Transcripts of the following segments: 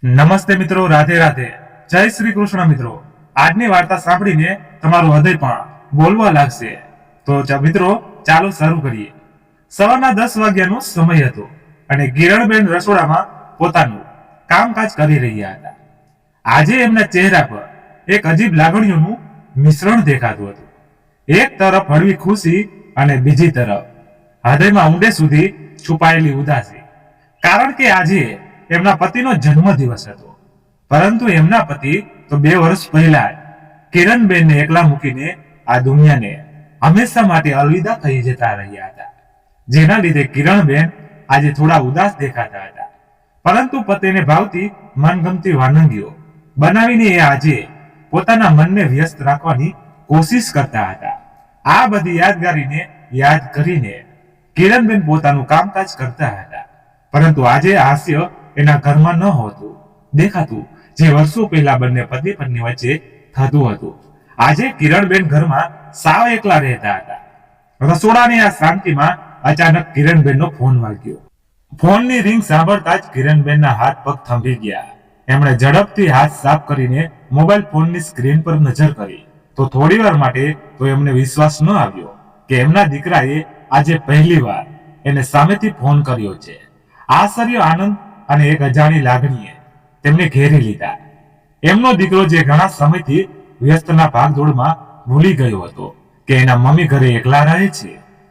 નમસ્તે મિત્રો, રાધે રાધે, જય શ્રી કૃષ્ણ મિત્રો। આજની વાર્તા સાંભળીને તમારું હૃદય પણ બોલવા લાગશે। તો મિત્રો ચાલો શરૂ કરીએ। સવારના 10 વાગ્યાનો સમય હતો અને કિરણબેન રસોડામાં પોતાનું કામકાજ કરી રહ્યા હતા। આજે એમના ચહેરા પર એક અજીબ લાગણીઓનું મિશ્રણ દેખાતું હતું। એક તરફ હળવી ખુશી અને બીજી તરફ હૃદયમાં ઊંડે સુધી છુપાયેલી ઉદાસી, કારણ કે આજે એમના પતિનો જન્મદિવસ હતો। પરંતુ એમના પતિ તો 2 વર્ષ પહેલા જ કિરણબેનને એકલા મૂકીને આ દુનિયાને હંમેશા માટે અલવિદા કહી જતા રહ્યા હતા, જેના લીધે કિરણબેન આજે થોડા ઉદાસ દેખાતા હતા। પરંતુ પતિને ભાવતી મનગમતી વાનગીઓ બનાવીને એ આજે પોતાના મનને વ્યસ્ત રાખવાની કોશિશ કરતા હતા। આ બધી યાદગારીને યાદ કરીને કિરણબેન પોતાનું કામકાજ કરતા હતા, પરંતુ આજે હાસ્ય એના ઘરમાં ન હોતું દેખાતું, જે વર્ષો પહેલા બંને પતિ પત્ની વચ્ચે થતું હતું। આજે કિરણબેન ઘરમાં સાવ એકલા રહેતા હતા। રસોડાની આ શાંતિમાં અચાનક કિરણબેનનો ફોન વાગ્યો। ફોનની રિંગ સાંભળતા જ કિરણબેનના હાથ પગ થંભી ગયા। એમણે ઝડપથી હાથ સાફ કરીને મોબાઈલ ફોનની સ્ક્રીન પર નજર કરી તો થોડીવાર માટે તો એમને વિશ્વાસ ન આવ્યો કે એમના દીકરાએ આજે પહેલીવાર એને સામેથી ફોન કર્યો છે। આશ્ચર્ય, આનંદ અને એક અજાણી લાગણીએ તેમને ઘેરી લીધા। એમનો દીકરો જે ઘણા સમયથી વ્યસ્તના ભાગદોડમાં ભૂલી ગયો હતો કે એના મમ્મી ઘરે એકલા રહે છે,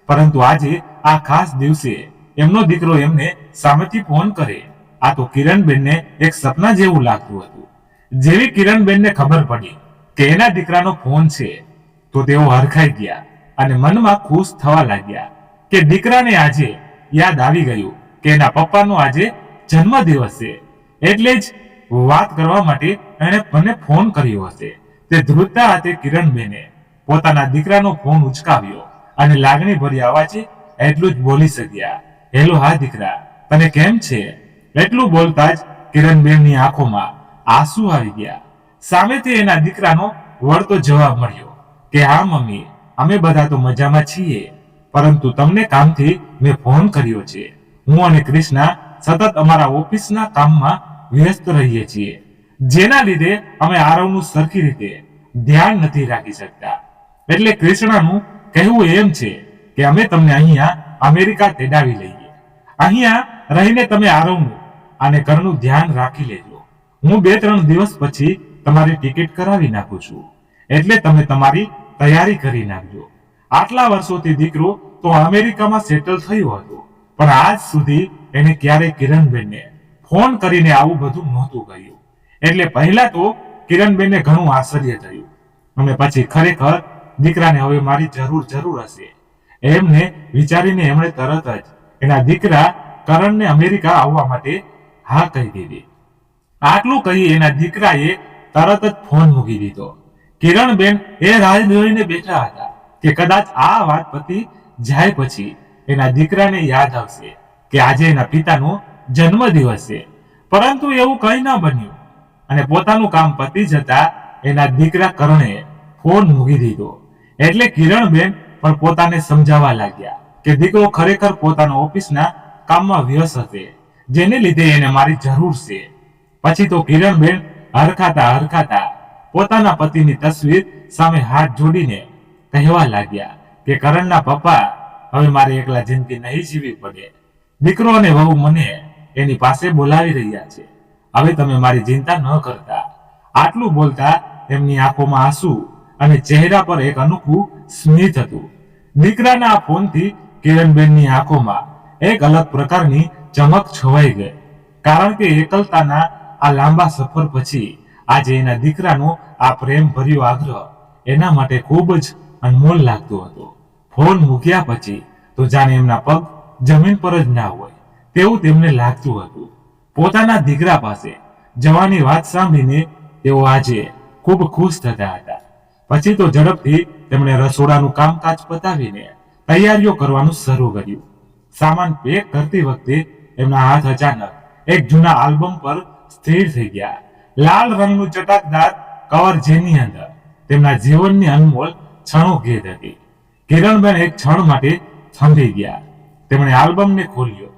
પરંતુ આજે આ ખાસ દિવસે એમનો દીકરો એમને સામેથી ફોન કરે, આ તો કિરણબેનને એક સપના જેવું લાગતું હતું। જેવી કિરણબેનને ખબર પડી કે એના દીકરાનો ફોન છે તો તેઓ હરખાઈ ગયા અને મનમાં ખુશ થવા લાગ્યા કે દીકરાને આજે યાદ આવી ગયું કે એના પપ્પાનો આજે જન્મદિવસ છે, એટલે જ વાત કરવા માટે એણે મને ફોન કર્યો હશે। તે ધ્રુજતા હાથે કિરણબેને પોતાના દીકરાનો ફોન ઉચકાવ્યો અને લાગણી ભર્યા અવાજે એટલું જ બોલી શક્યા, હેલો, હા દીકરા, તને કેમ છે? એટલું બોલતા જ કિરણબેનની આંખોમાં આંસુ આવી ગયા। સામેથી એના દીકરાનો વળતો જવાબ મળ્યો કે હા મમ્મી, અમે બધા તો મજામાં છીએ, પરંતુ તમને કામથી મેં ફોન કર્યો છે। હું અને કૃષ્ણા સતત અમારા ઓફિસના કામમાં વ્યસ્ત રહીએ છીએ, જેના લીધે અમે આરવનું સરખી રીતે ધ્યાન નથી રાખી શકતા। એટલે કૃષ્ણાનું કહેવું એમ છે કે અમે તમને અહીંયા અમેરિકા તેડાવી લઈએ। અહીંયા રહીને તમે આરવનું અને ઘરનું ધ્યાન રાખી લેજો। હું 2-3 દિવસ પછી તમારી ટિકિટ કરાવી નાખું છું, એટલે તમે તમારી તૈયારી કરી નાખજો। આટલા વર્ષોથી દીકરો તો અમેરિકામાં સેટલ થયો હતો, પણ આજ સુધી એને ક્યારેય કિરણબેનને ફોન કરીને આવું બધું નહોતું કહ્યું। એટલે પહેલા તો કિરણબેનને ઘણું આશ્ચર્ય થયું અને પછી ખરેખર દીકરાને હવે મારી જરૂર હશે એમને વિચારીને એમણે તરત જ એના દીકરા કરણને અમેરિકા આવવા માટે હા કહી દીધી। આટલું કહી એના દીકરાએ તરત જ ફોન મૂકી દીધો। કિરણબેન એ રાહ જોઈને બેઠા હતા કે કદાચ આ વાત પતી જાય પછી એના દીકરાને યાદ આવશે કે આજે એના પિતાનો જન્મદિવસ છે, પરંતુ એવું કંઈ ન બન્યું અને પોતાનું કામ પતી જતા એના દીકરા કરણે ફોન મૂકી દીધો। એટલે કિરણબેન પણ પોતાને સમજાવવા લાગ્યા કે દીકરો ખરેખર પોતાના ઓફિસના કામમાં વ્યસ્ત હશે, જેને લીધે એને મારી જરૂર છે। પછી તો કિરણબેન હરખાતા પોતાના પતિની તસવીર સામે હાથ જોડીને કહેવા લાગ્યા કે કરણના પપ્પા, હવે મારે એકલા જિંદગી નહીં જીવવી પડે। દીકરો અને વહુ મને એની પાસે બોલાવી રહ્યા છે, હવે તમે મારી ચિંતા ન કરતા। આટલું બોલતા એમની આંખોમાં આંસુ અને ચહેરા પર એક અનોખું સ્મિત હતું। દીકરાના આ ફોનથી કિરણબેનની આંખોમાં એક અલગ પ્રકારની ચમક છવાઈ ગઈ, કારણ કે એકલતાના આ લાંબા સફર પછી આજે એના દીકરાનો આ પ્રેમ ભર્યો આગ્રહ એના માટે ખૂબ જ અનમોલ લાગતો હતો। ફોન મૂક્યા પછી તો જાણે એમના પગ જમીન પર જ ના હોય તેવું તેમને લાગતું હતું। પોતાના દીકરા પાસે જવાની વાત સાંભળીને તેઓ આજે ખૂબ ખુશ થતા હતા। પછી તો ઝડપથી તેમણે રસોડાનું કામકાજ પતાવીને તૈયારીઓ કરવાનું શરૂ કર્યું। સામાન પેક કરતી વખતે એમના હાથ અચાનક એક જૂના આલ્બમ પર સ્થિર થઈ ગયા। લાલ રંગનું ચટાકદાર કવર, જેની અંદર તેમના જીવનની અનમોલ ક્ષણો કેદ હતી। કિરણબેન એક ક્ષણ માટે થંભી ગયા। તેમણે આલ્બમને ખોલ્યો।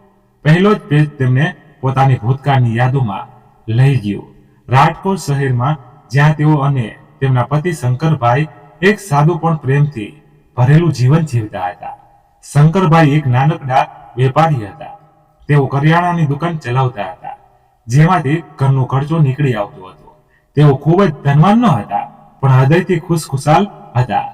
પહેલો જ પેજ તેમને પોતાની ભૂતકાળની યાદોમાં લઈ ગયું. રાજકોટ શહેરમાં જ્યાં તેઓ અને તેમના પતિ શંકરભાઈ એક સાદું પણ પ્રેમથી ભરેલું જીવન જીવતા હતા. શંકરભાઈ એક નાનકડા વેપારી હતા. તેઓ કરિયાણાની દુકાન ચલાવતા હતા, જેમાંથી ઘરનો ખર્ચો નીકળી આવતો હતો. તેઓ ખૂબ જ ધનવાન ન હતા, પણ હૃદયથી ખુશખુશાલ હતા.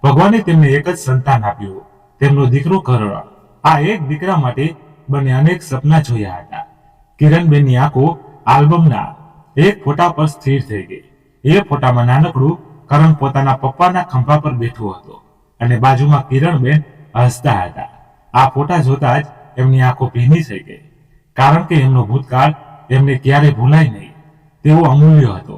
ભગવાને તેમને એક જ સંતાન આપ્યું, તેમનો દીકરો કરણ. આ એક દીકરા માટે બંને અનેક સપના જોયા હતા. કિરણબેનની આંખો આલ્બમના એક ફોટા પર સ્થિર થઈ ગઈ. એ ફોટામાં નાનકડું કરણ પોતાના પપ્પાના ખંભા પર બેઠો હતો અને બાજુમાં કિરણબેન હસતા હતા. આ ફોટા જોતા જ એમની આંખો ભીની થઈ ગઈ, કારણ કે એમનો ભૂતકાળ એમને ક્યારેય ભૂલાય નહીં. તેવો અમૂલ્ય હતો.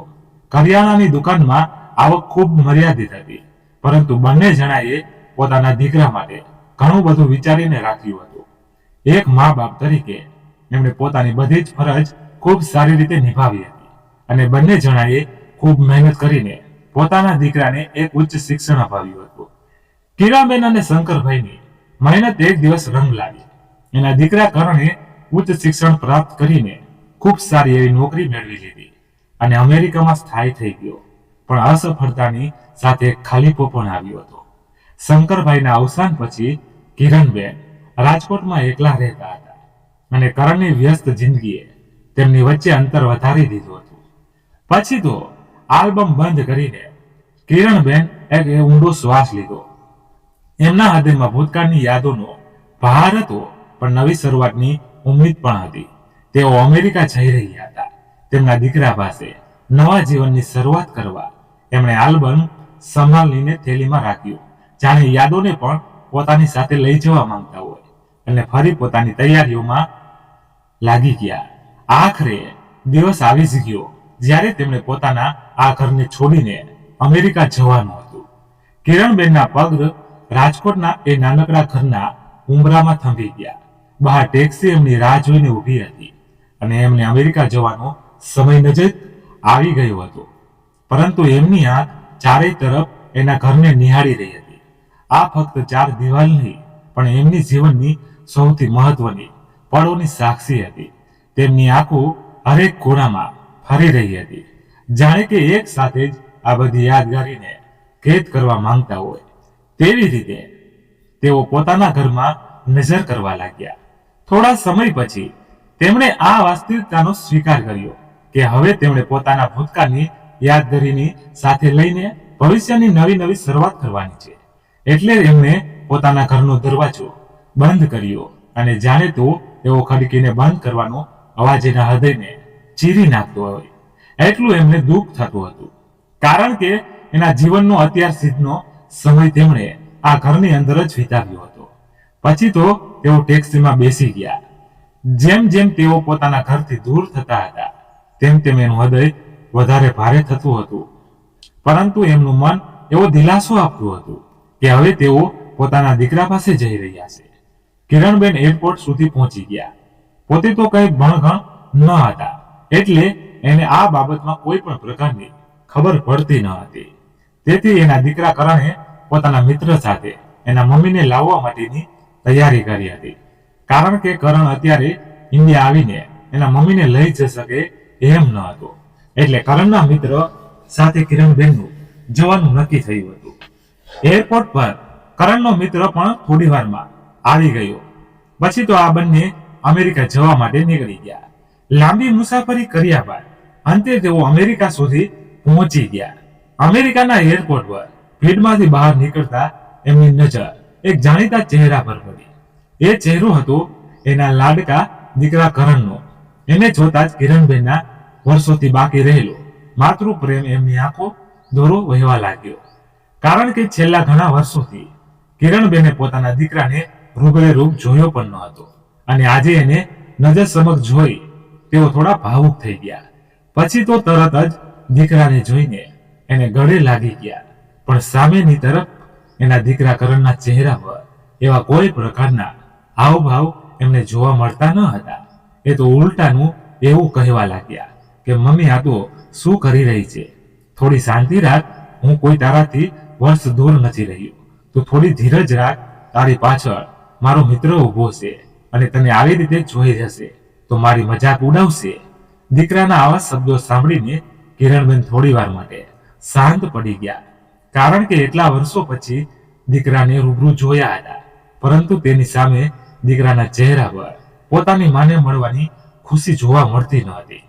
કરિયાણાની દુકાનમાં આવક ખૂબ મર્યાદિત હતી, પરંતુ બંને જણાએ પોતાના દીકરા માટે ઘણું બધું વિચારીને રાખ્યું હતું. એક મા બાપ તરીકે એમણે પોતાની બધી જ ફરજ ખૂબ સારી રીતે નિભાવી હતી અને બંને જણાએ ખૂબ મહેનત કરીને પોતાના દીકરાને એક ઉચ્ચ શિક્ષણ અપાવ્યું હતું. કિરણબેન અને શંકરભાઈની મહેનત એક દિવસ રંગ લાવી. એના દીકરા કરણે ઉચ્ચ શિક્ષણ પ્રાપ્ત કરીને ખૂબ સારી એવી નોકરી મેળવી લીધી અને અમેરિકામાં સ્થાયી થઈ ગયો. પણ અસફળતાની સાથે એક ખાલીપો પણ આવ્યો હતો. શંકરભાઈના અવસાન પછી કિરણબેન રાજકોટમાં એકલા રહેતા હતા અને કરણની વ્યસ્ત જિંદગીએ તેમની વચ્ચે અંતર વધારી દીધું હતું. પછી તો આલ્બમ બંધ કરીને કિરણબેન એક ઊંડો શ્વાસ લીધો. એમના હૃદયમાં ભૂતકાળની યાદોનો ભાર હતો, પણ નવી શરૂઆતની ઉમ્મીદ પણ હતી. તેઓ અમેરિકા જઈ રહ્યા હતા, તેમના દીકરા પાસે નવા જીવનની શરૂઆત કરવા. એમણે આલ્બમ સંભાળીને થેલીમાં રાખ્યું, જાણે યાદોને પણ પોતાની સાથે લઈ જવા માંગતા હોય, અને ફરી પોતાની તૈયારીઓમાં લાગી ગયા. આખરે દિવસ આવી જ ગયો જ્યારે તેમણે પોતાના આ ઘરને છોડીને અમેરિકા જવાનું હતું. કિરણબેનના પગ રાજકોટના એ નાનકડા ઘરના ઉંબરામાં થંભી ગયા. બહાર ટેક્સી એમની રાહ જોઈને ઊભી હતી અને એમને અમેરિકા જવાનો સમય નજીક આવી ગયો હતો. પરંતુ એમની આંખ ચારેય તરફ એના ઘરને નિહાળી રહી હતી. આ ફક્ત ચાર દિવાલ નહીં, પણ એમની જીવનની સૌથી મહત્વની પળોની સાક્ષી હતી. તેમની આંખો હરેક ખૂણામાં ફરી રહી હતી, જાણે કે એક સાથે જ આ બધી યાદગારીને કેદ કરવા માંગતા હોય. તેવી રીતે તેઓ પોતાના ઘરમાં નજર કરવા લાગ્યા. થોડા સમય પછી તેમણે આ વાસ્તવિકતાનો સ્વીકાર કર્યો કે હવે તેમણે પોતાના ભૂતકાળની યાદગીરીની સાથે લઈને ભવિષ્યની નવી શરૂઆત કરવાની છે. એટલે એમણે પોતાના ઘરનો દરવાજો બંધ કર્યો અને જાણે તો એવો ખડકીને બંધ કરવાનો અવાજ એના હૃદયને ચીરી નાખતો હોય એટલું એમને દુઃખ થતું હતું, કારણ કે એના જીવનનો અત્યાર સુધીનો સમય તેમણે આ ઘરની અંદર જ વિતાવ્યો હતો. પછી તો તેઓ ટેક્સીમાં બેસી ગયા. જેમ જેમ તેઓ પોતાના ઘરથી દૂર થતા હતા, તેમ તેમ એનું હૃદય વધારે ભારે થતું હતું, પરંતુ એમનું મન એવો દિલાસો આપતું હતું કે હવે તેઓ પોતાના દીકરા પાસે જઈ રહ્યા છે. કિરણબેન એરપોર્ટ સુધી પહોંચી ગયા. પોતે તો કંઈ ભણગણ ન હતા, એટલે એને આ બાબતમાં કોઈ પણ પ્રકારની ખબર પડતી ન હતી. તેથી એના દીકરા કરણે પોતાના મિત્ર સાથે એના મમ્મીને લાવવા માટેની તૈયારી કરી હતી, કારણ કે કરણ અત્યારે ઇન્ડિયા આવીને એના મમ્મીને લઈ જઈ શકે એમ ન હતો. એટલે કરણના મિત્ર સાથે કિરણબેનનું જવાનું નક્કી થયું હતું. એરપોર્ટ પર કરણનો મિત્ર પણ થોડી વારમાં આવી ગયો. પછી તો આ બંને અમેરિકા જવા માટે નીકળી ગયા. લાંબી મુસાફરી કર્યા બાદ અંતે તેઓ અમેરિકા સુધી પહોંચી ગયા. અમેરિકાના એરપોર્ટ પર ભીડમાંથી બહાર નીકળતા એમની નજર એક જાણીતા ચહેરા પર પડી. એ ચહેરો હતો એના લાડકા દીકરા કરણનો. એને જોતા જ કિરણબેનના વર્ષોથી બાકી રહેલો માતૃ પ્રેમ એમની આંખો દોરો વહેવા લાગ્યો, કારણ કે છેલ્લા ઘણા વર્ષોથી કિરણબેને પોતાના દીકરાને રૂબરૂ જોયો પણ ન હતો, અને આજે એને નજર સમક્ષ જોઈ તેઓ થોડા ભાવુક થઈ ગયા. પછી તો તરત જ દીકરાને જોઈને એને ગળે લાગી ગયા, પણ સામેની તરફ એના દીકરા કરણના ચહેરા પર એવા કોઈ પ્રકારના હાવભાવ એમને જોવા મળતા ન હતા. એ તો ઉલટાનું એવું કહેવા લાગ્યા કે મમ્મી, આ તો શું કરી રહી છે? થોડી શાંતિ રાખ, હું કોઈ તારાથી વર્ષ દૂર નથી રહ્યો. તું થોડી ધીરજ રાખ, તારી પાછળ મારો મિત્ર ઊભો છે અને તને આવી રીતે જોઈ જશે તો મારી મજાક ઉડાવશે. દીકરાના આવા શબ્દો સાંભળીને કિરણબેન થોડી વાર માટે શાંત પડી ગયા, કારણ કે એટલા વર્ષો પછી દીકરાને રૂબરૂ જોયા હતા, પરંતુ તેની સામે દીકરાના ચહેરા પર પોતાની માને મળવાની ખુશી જોવા મળતી ન હતી.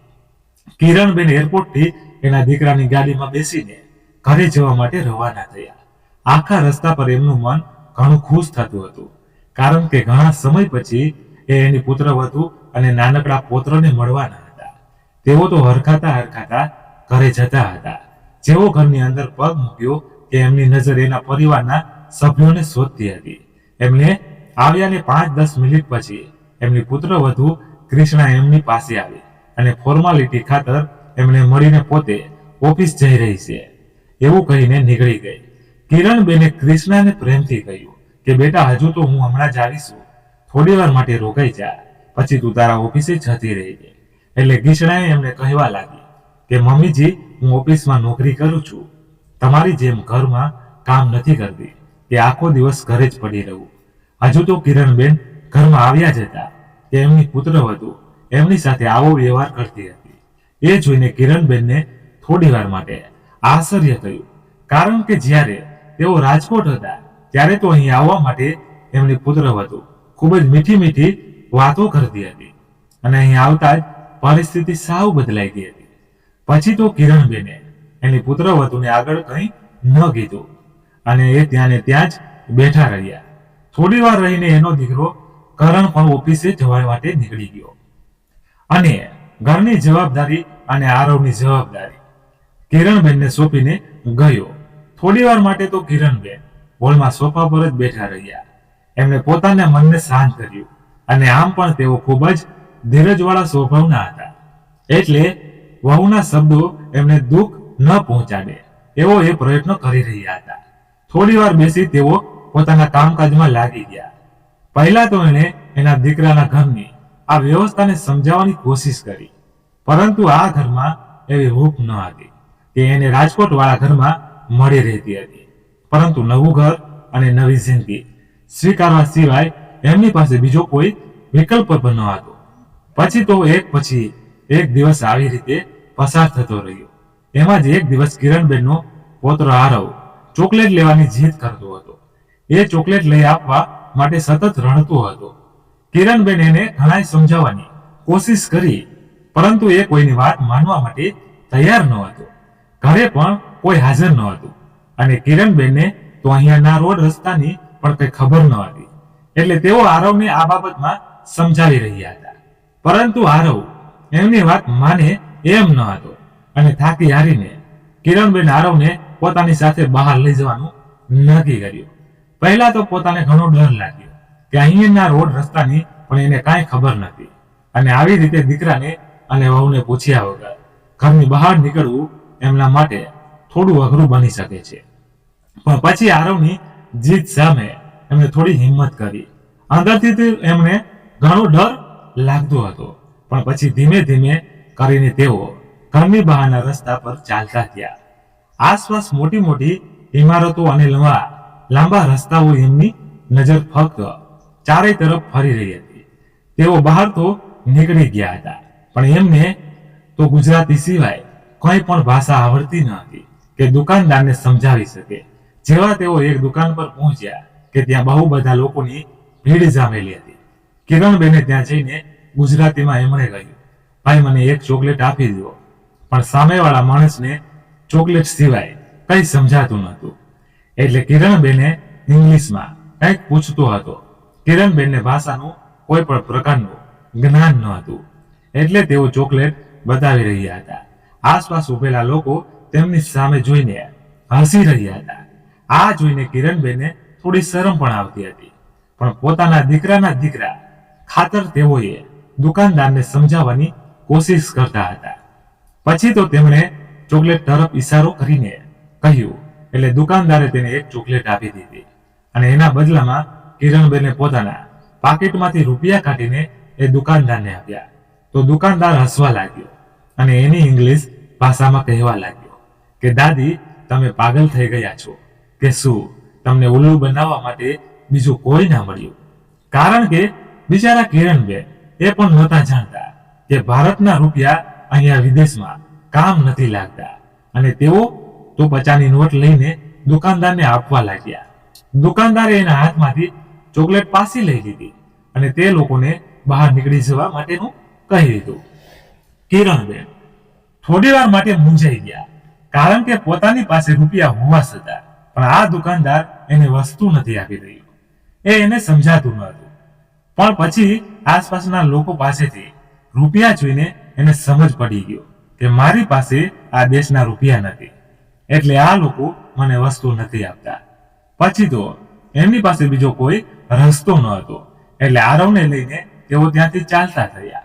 કિરણબેન એરપોર્ટથી એના દીકરાની ગાડીમાં બેસીને ઘરે જવા માટે રવાના થયા. આખા રસ્તા પર એમનું મન ઘણું ખુશ થતું હતું, કારણ કે ઘણા સમય પછી એ એની પુત્રવધુ અને નાનકડા પૌત્રને મળવાના હતા. તેઓ તો હરખાતા ઘરે જતા હતા. જેવો ઘરની અંદર પગ મૂક્યો કે એમની નજર એના પરિવારના સભ્યોને શોધતી હતી. એમને આવ્યાને 5-10 મિનિટ પછી એમની પુત્રવધુ કૃષ્ણા એમની પાસે આવી અને ફોર્માલિટી ખાતર એમને મળીને પોતે ઓફિસ જઈ રહી છે એવું કહીને નીકળી ગઈ. કિરણબેને કૃષ્ણાને પ્રેમથી કહ્યું કે બેટા, હજુ તો હું હમણાં જ આવીશું, થોડી વાર માટે રોકાઈ જા, પછી તું તારા ઓફિસે જતી રહી છે. એટલે કૃષ્ણાએ એમને કહેવા લાગી કે મમ્મીજી, હું ઓફિસમાં નોકરી કરું છું, તમારી જેમ ઘરમાં કામ નથી કરતી કે આખો દિવસ ઘરે જ પડી રહું. હજુ તો કિરણબેન ઘરમાં આવ્યા જ હતા કે એમની પુત્રવધુ એમની સાથે આવો વ્યવહાર કરતી હતી. એ જોઈને કિરણબેનને થોડી વાર માટે આશ્ચર્ય થયું, કારણ કે જ્યારે તેઓ રાજકોટ હતા ત્યારે તો અહીં આવવા માટે એમની પુત્રવધુ ખૂબ જ મીઠી વાતો કરતી હતી, અને અહીં આવતા જ પરિસ્થિતિ સાવ બદલાઈ ગઈ હતી. પછી તો કિરણબેને એની પુત્રવધુને આગળ કંઈ ન કીધું અને એ ત્યાં જ બેઠા રહ્યા. થોડી વાર રહીને એનો દીકરો કરણ પણ ઓફિસે જવા માટે નીકળી ગયો અને ઘરની જવાબદારી અને આરવની જવાબદારી કિરણબેનને સોંપીને ગયો. થોડી વાર માટે તો કિરણબેન હોલમાં સોફા પર જ બેઠા રહ્યા. એમણે પોતાના મનને શાંત કર્યું, અને આમ પણ તેઓ ખૂબ જ ધીરજવાળા સ્વભાવના હતા, એટલે વહુના શબ્દો એમને દુઃખ ન પહોંચાડે એવો એ પ્રયત્ન કરી રહ્યા હતા. થોડી વાર બેસી તેઓ પોતાના કામકાજમાં લાગી ગયા. પહેલા તો એણે એના દીકરાના ઘરની આ વ્યવસ્થાને સમજાવવાની કોશિશ કરી, પરંતુ આ ઘરમાં એવી હૂંફ ન હતી કે એને રાજકોટ વાળા ઘરમાં મળી રહેતી હતી. પરંતુ નવું ઘર અને નવી જિંદગી સ્વીકારવા સિવાય એમની પાસે બીજો કોઈ વિકલ્પ પણ ન હતો. પછી તો એક પછી એક દિવસ આવી રીતે પસાર થતો રહ્યો. એમાં જ એક દિવસ કિરણબેનનો પૌત્ર આરવ ચોકલેટ લેવાની જીદ કરતો હતો. એ ચોકલેટ લઈ આપવા માટે સતત રડતો હતો. કિરણબેન એને ઘણાય સમજાવવાની કોશિશ કરી, પરંતુ એ કોઈની વાત માનવા માટે તૈયાર ન હતો. ઘરે પણ કોઈ હાજર ન હતું, અને કિરણબેનને તો અહીંયાના રોડ રસ્તાની પણ કઈ ખબર ન હતી. એટલે તેઓ આરવને આ બાબતમાં સમજાવી રહ્યા હતા, પરંતુ આરવ એમની વાત માને એમ ન હતો, અને થાકી હારીને કિરણબેન આરવને પોતાની સાથે બહાર લઈ જવાનું નક્કી કર્યું. પહેલા તો પોતાને ઘણો ડર લાગ્યો કે અહીંયાના રોડ રસ્તાની પણ એને કાંઈ ખબર નથી, અને આવી રીતે દીકરાને અને વહુને પૂછ્યા વગર ઘરની બહાર નીકળવું એમના માટે થોડું અઘરું બની શકે છે. પણ પછી આરવની જીદ સામે એમણે થોડી હિંમત કરી. અંદરથી એમને ઘણો ડર લાગતો હતો, પણ પછી ધીમે ધીમે કરીને તેઓ ઘરની બહારના રસ્તા પર ચાલતા ગયા. આસપાસ મોટી ઇમારતો અને લાંબા રસ્તાઓ એમની નજર ફક્ત ચારે તરફ ફરી રહી હતી. તેઓ બહાર તો નીકળી ગયા હતા, પણ એમને તો ગુજરાતી સિવાય કોઈ પણ ભાષા આવડતી ન હતી કે દુકાનદારને સમજાવી શકે. જેવા તેઓ એક દુકાન પર પહોંચ્યા કે ત્યાં બહુ બધા લોકોની ભીડ જામેલી હતી. કિરણબેને ત્યાં જઈને ગુજરાતીમાં એમણે કહ્યું, ભાઈ, મને એક ચોકલેટ આપી દો. પણ સામેવાળા માણસને ચોકલેટ સિવાય કંઈ સમજાતું નહોતું, એટલે કિરણબેને ઇંગ્લિશમાં કંઈક પૂછતો હતો. કિરણબેનને ભાષાનું કોઈ પણ પ્રકારનું જ્ઞાન ન હતું, એટલે તેઓ ચોકલેટ બતાવી રહ્યા હતા. આસપાસ ઉભેલા લોકો તેમની સામે જોઈને હસી રહ્યા હતા. આ જોઈને કિરણબેને થોડી શરમ પણ આવતી હતી, પણ પોતાના દીકરા ખાતર તેઓએ દુકાનદારને સમજાવવાની કોશિશ કરતા હતા. પછી તો તેમણે ચોકલેટ તરફ ઈશારો કરીને કહ્યું, એટલે દુકાનદારે તેને એક ચોકલેટ આપી દીધી, અને એના બદલામાં કિરણબેને પોતાના પાકીટમાંથી રૂપિયા કાઢીને એ દુકાનદારને આપ્યા. તો દુકાનદાર હસવા લાગ્યો અને એની ઇંગ્લિશ ભાષામાં કહેવા લાગ્યો કે દાદી, તમે પાગલ થઈ ગયા છો કે શું? તમને ઉલ્લુ બનાવવા માટે બીજું કોઈ ના મળ્યું? કારણ કે બિચારા કિરણબેન એ પણ નહોતા જાણતા કે ભારતના રૂપિયા અહીંયા વિદેશમાં કામ નથી લાગતા અને તેઓ તો 50ની નોટ લઈને દુકાનદારને આપવા લાગ્યા. દુકાનદારે એના હાથમાંથી ચોકલેટ પાછી લઈ લીધી અને તે લોકોને બહાર નીકળી જવા માટેનું કહી દીધું. કિરણબેન થોડી વાર માટે મૂંઝાઈ ગયા, કારણ કે પોતાની પાસે રૂપિયા હોવા છતાં પણ આ દુકાનદાર એને વસ્તુ નથી આપી રહ્યો. એને સમજાતું ન હતું. પણ પછી આસપાસના લોકો પાસેથી રૂપિયા જોઈને એને સમજ પડી ગયો કે મારી પાસે આ દેશના રૂપિયા નથી, એટલે આ લોકો મને વસ્તુ નથી આપતા. પછી તો એમની પાસે બીજો કોઈ રસ્તો ન હતો, એટલે આરવને લઈને તેઓ ત્યાંથી ચાલતા થયા.